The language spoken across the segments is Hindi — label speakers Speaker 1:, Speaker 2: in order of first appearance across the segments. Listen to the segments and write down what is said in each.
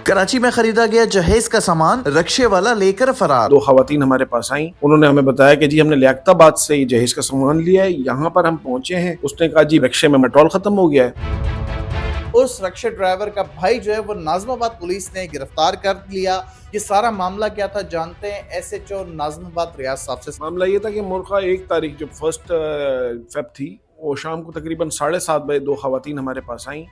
Speaker 1: कराची में खरीदा गया जहेज का सामान रक्षे वाला लेकर फरार।
Speaker 2: दो खवातीन हमारे पास आई, उन्होंने हमें बताया कि जी हमने लियाकताबाद से ये जहेज का सामान लिया है, यहाँ पर हम पहुंचे हैं। उसने कहा जी रक्षे में पेट्रोल खत्म हो गया है।
Speaker 1: उस रक्षा ड्राइवर का भाई जो है वो नाजमाबाद पुलिस ने गिरफ्तार कर लिया। ये सारा मामला क्या था जानते हैं SHO नाजमाबाद रियाज साहब से।
Speaker 2: मामला ये था कि मुर्खा 1 तारीख जो 1 फेब थी, वो शाम को तकरीबन 7:30 बजे दो खवातीन हमारे पास आई।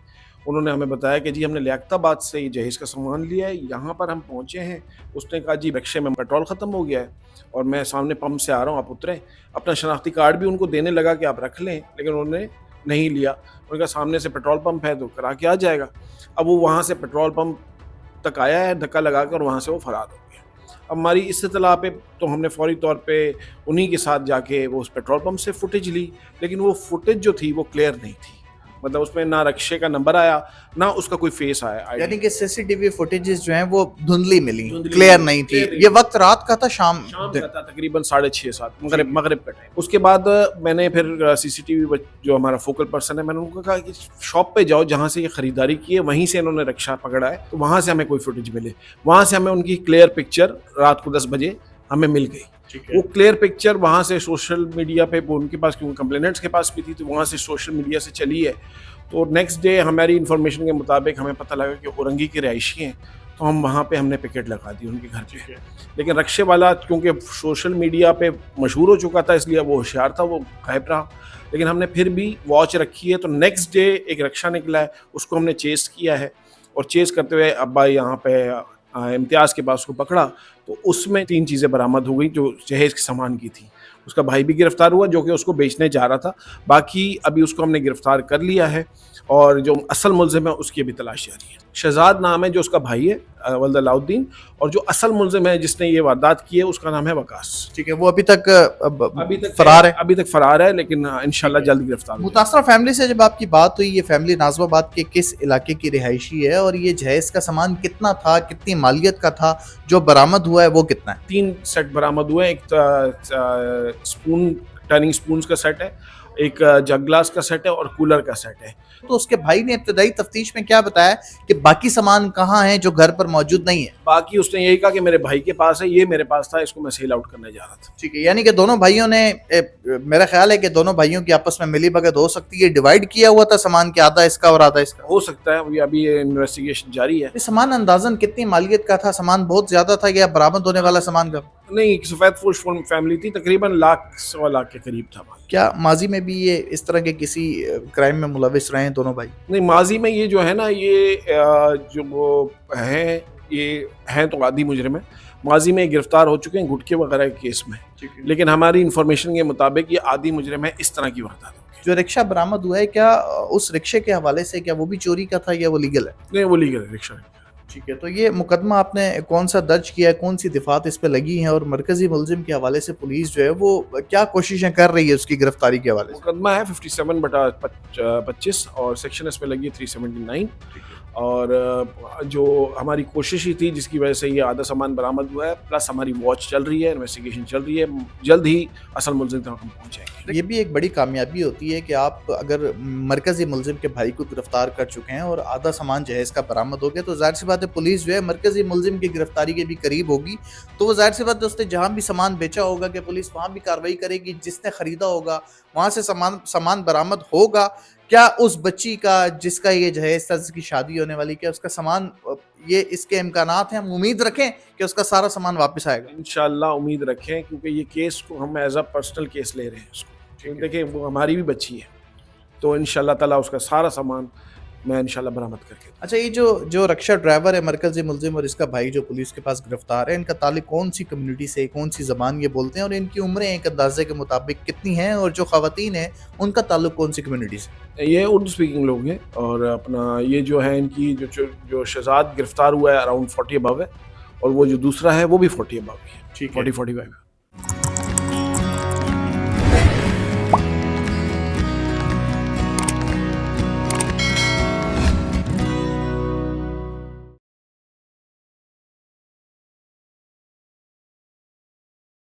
Speaker 2: उन्होंने हमें बताया कि जी हमने लियाकताबाद से ये जहेज का सामान लिया है, यहाँ पर हम पहुँचे हैं। उसने कहा जी रक्षे में पेट्रोल ख़त्म हो गया है और मैं सामने पंप से आ रहा हूँ, आप उतरें। अपना शनाख्ती कार्ड भी उनको देने लगा कि आप रख लें, लेकिन उन्होंने नहीं लिया। उन्होंने कहा सामने से पेट्रोल पंप है तो करा के आ जाएगा। अब वो वहाँ से पेट्रोल पंप तक आया है धक्का लगा कर, वहाँ से वो फरार हो गया। अब हमारी इस इत्तला पे तो हमने फौरी तौर पे उन्हीं के साथ जाके वो उस पेट्रोल पंप से फुटेज ली, लेकिन वो फुटेज जो थी वो क्लियर नहीं थी। मतलब उसमें ना रक्षे का नंबर आया, ना उसका कोई फेस आया।
Speaker 1: यानी कि CCTV फुटेजेस जो हैं वो धुंधली मिली, क्लियर नहीं थी। ये वक्त रात का था, शाम
Speaker 2: का था, तकरीबन 6:30-7 मगरिब का टाइम। उसके बाद मैंने फिर CCTV जो हमारा फोकल पर्सन है, मैंने उनको कहा कि शॉप पे जाओ जहाँ से ये खरीदारी की है, वहीं से इन्होंने रक्षा पकड़ा है, तो वहाँ से हमें कोई फुटेज मिले। वहाँ से हमें उनकी क्लियर पिक्चर रात को 10 बजे हमें मिल गई। वो क्लियर पिक्चर वहाँ से सोशल मीडिया पे, उनके पास क्योंकि कंप्लेनेंट्स के पास भी थी, तो वहाँ से सोशल मीडिया से चली है। तो नेक्स्ट डे हमारी इन्फॉर्मेशन के मुताबिक हमें पता लगा कि औरंगी के रिहायशी हैं, तो हम वहाँ पे हमने पिकेट लगा दी उनके घर पे। लेकिन रक्षे वाला क्योंकि सोशल मीडिया पे मशहूर हो चुका था, इसलिए वो होशियार था, वो गायब रहा। लेकिन हमने फिर भी वॉच रखी है। तो नेक्स्ट डे एक रक्षा निकला है, उसको हमने चेस किया है और चेस करते हुए अब्बा यहाँ पे इम्तियाज़ के पास को पकड़ा, तो उसमें 3 चीज़ें बरामद हो गई जो जहेज के सामान की थी। उसका भाई भी गिरफ्तार हुआ जो कि उसको बेचने जा रहा था। बाकी अभी उसको हमने गिरफ्तार कर लिया है और जो असल मुल्ज़िम है उसकी अभी तलाश जारी है। शहजाद नाम है जो उसका भाई है, वल्द अलाउद्दीन, और जो असल मुल्ज़िम है जिसने ये वारदात की है उसका नाम है वकास।
Speaker 1: ठीक है, वो अभी तक फरार है।
Speaker 2: अभी तक फरार है, लेकिन इंशाल्लाह जल्द गिरफ्तार होगा।
Speaker 1: मुतासरा फैमिली से जब आपकी बात हुई, ये फैमिली नाजमाबाद के किस इलाके की रिहायशी है और ये जहेज का सामान कितना था, कितनी मालियत का था, जो बरामद हुआ है वो कितना है?
Speaker 2: 3 सेट बरामद हुए हैं। एक स्पून, टर्निंग स्पून्स का सेट है, एक जग ग्लास का सेट है और कूलर का सेट है।
Speaker 1: तो उसके भाई ने इब्तदाई तफ्तीश में क्या बताया कि बाकी सामान कहाँ है जो घर पर मौजूद नहीं है?
Speaker 2: बाकी उसने यही कहा कि मेरे भाई के पास है, ये मेरे पास था, इसको मैं सेल आउट करने जा रहा था।
Speaker 1: ठीक है, यानी कि दोनों भाइयों ने मेरा ख्याल है कि दोनों भाइयों की आपस में मिली भगत हो सकती है, डिवाइड किया हुआ था सामान के, आधा इसका और आधा इसका।
Speaker 2: हो सकता है, अभी इन्वेस्टिगेशन जारी है।
Speaker 1: सामान अंदाजन कितनी मालियत का था? सामान बहुत ज्यादा था या बरामद होने वाला सामान का?
Speaker 2: नहीं, एक सफेदपोश फैमिली थी, तकरीबन सवा लाख के करीब था।
Speaker 1: क्या माजी में भी ये इस तरह के किसी क्राइम में मुलविस रहे हैं दोनों भाई?
Speaker 2: नहीं, माजी में ये जो है ना, ये जो वो हैं, ये हैं तो आदी मुजरिम है। माजी में गिरफ्तार हो चुके हैं गुटके वगैरह के केस में, लेकिन हमारी इन्फॉर्मेशन के मुताबिक ये आदी मुजरिम है इस तरह की वारदात।
Speaker 1: जो रिक्शा बरामद हुआ है, क्या उस रिक्शे के हवाले से क्या वो भी चोरी का था या वो लीगल है?
Speaker 2: नहीं, वो लीगल है, रिक्शा।
Speaker 1: ठीक है, तो ये मुकदमा आपने कौन सा दर्ज किया है, कौन सी दिफात इस पे लगी हैं और मरकजी मुल्जिम के हवाले से पुलिस जो है वो क्या कोशिशें कर रही है उसकी गिरफ्तारी के हवाले से?
Speaker 2: मुकदमा है 57/25 और सेक्शन इस पे लगी है 379। और जो हमारी कोशिश ही थी जिसकी वजह से ये आधा सामान बरामद हुआ है, प्लस हमारी वॉच चल रही है, इन्वेस्टिगेशन चल रही है, जल्द ही असल मुल्जिम तक हम पहुँचेंगे।
Speaker 1: ये भी एक बड़ी कामयाबी होती है कि आप अगर मरकजी मुल्जिम के भाई को गिरफ्तार कर चुके हैं और आधा सामान जहेज का बरामद हो गया, तो जाहिर सी बात है पुलिस जो है मरकजी मुल्जिम की गिरफ्तारी के भी करीब होगी। तो वो जाहिर सी बात है उसने जहाँ भी सामान बेचा होगा कि पुलिस वहाँ भी कार्रवाई करेगी, जिसने खरीदा होगा वहाँ से सामान बरामद होगा। क्या उस बच्ची का जिसका ये जहेज था, जिसकी शादी होने वाली, क्या उसका सामान, ये इसके इम्कानात हैं, हम उम्मीद रखें कि उसका सारा सामान वापस आएगा?
Speaker 2: इंशाल्लाह उम्मीद रखें, क्योंकि ये केस को हम एज अ पर्सनल केस ले रहे हैं उसको। देखिए वो हमारी भी बच्ची है, तो इंशाल्लाह ताला उसका सारा सामान मैं इंशाल्लाह बरामद करके।
Speaker 1: अच्छा, ये जो रक्षा ड्राइवर है मरकजी मुल्जिम और इसका भाई जो पुलिस के पास गिरफ्तार है, इनका ताल्लुक कौन सी कम्युनिटी से, कौन सी ज़बान ये बोलते हैं और इनकी उम्रें एक अंदाजे के मुताबिक कितनी हैं, और जो ख़वातीन हैं उनका ताल्लुक कौन सी कम्युनिटी से?
Speaker 2: ये उर्दू स्पीकिंग लोग हैं और अपना ये जो है इनकी जो शहजाद गिरफ्तार हुआ है अराउंड 40 अबव है, और वो जो दूसरा है वो भी 40 अबव है, 40-45।